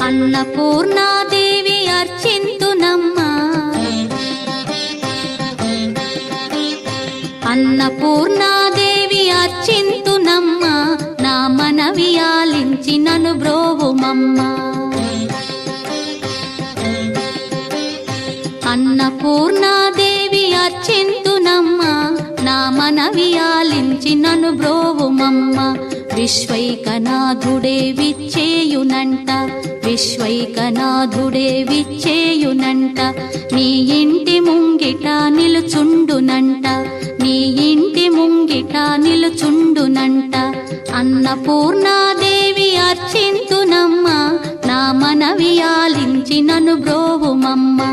అన్నపూర్ణాదేవి అర్చింతునమ్మా, అన్నపూర్ణాదేవి అర్చింతునమ్మా, నా మనవి ఆలించి నన్ను బ్రోవుమమ్మా. అన్నపూర్ణాదేవి అర్చింతునమ్మా, నా మనవి ఆలించి నన్ను బ్రోవుమమ్మా. విశ్వైకనాథుడే విచ్చేయునంట, విశ్వైకనాథుడే విచ్చేయునంట, నీ ఇంటి ముంగిట నిలుచుండునంట, నీ ఇంటి ముంగిట నిలుచుండునంట. అన్నపూర్ణాదేవి అర్చింతునమ్మా, నా మనవి ఆలించి నన్ను బ్రోవుమమ్మా.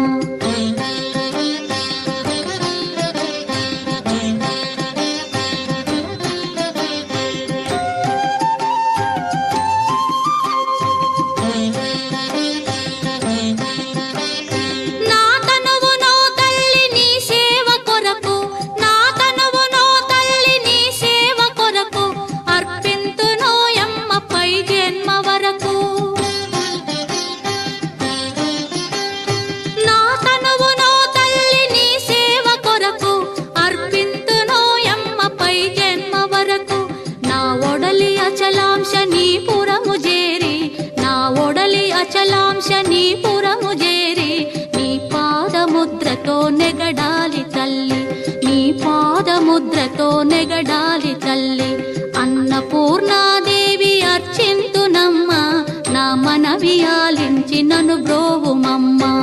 అచలాంశ నీ పురము చేరి, నీ పాదముద్రతో నెగడాలి తల్లి, నీ పాదముద్రతో నెగడాలి తల్లి. అన్నపూర్ణాదేవి అర్చింతునమ్మా, నా మనవి ఆలించి నన్ను బ్రోవుమమ్మా.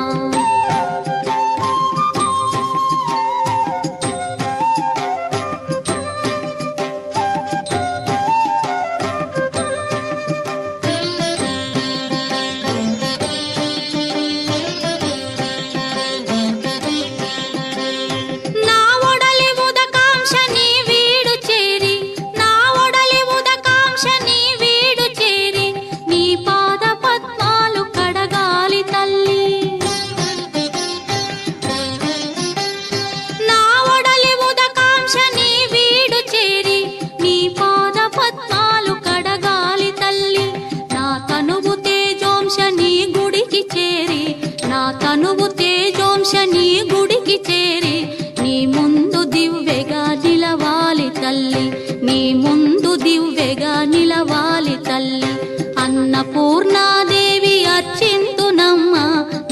తనువు తేజోంశ నీ గుడికి చేరి, నీ ముందు దివ్వెగా నిలవాలి తల్లి, నీ ముందు దివ్వెగా నిలవాలి తల్లి. అన్నపూర్ణాదేవి అర్చింతునమ్మా,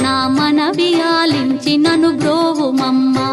నా మనవి ఆలించి నన్ను బ్రోవుమమ్మా.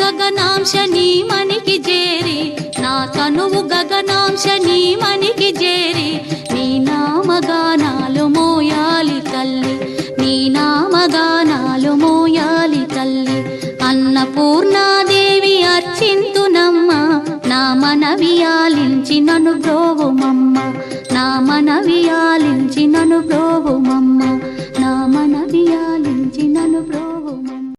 గగనాంశ నీ మనికి చేరి, నా తనువు గగనాంశ నీ మనికి చేరి, నీ నామగానాలు మోయాలి తల్లి, నీ నామగానాలు మోయాలి తల్లి. అన్నపూర్ణాదేవి అర్చింతునమ్మా, నా మనవి ఆలించి నన్ను బ్రోవుమమ్మా, నా మనవి ఆలించి నన్ను బ్రోవుమమ్మా, నా మనవి ఆలించి నన్ను బ్రో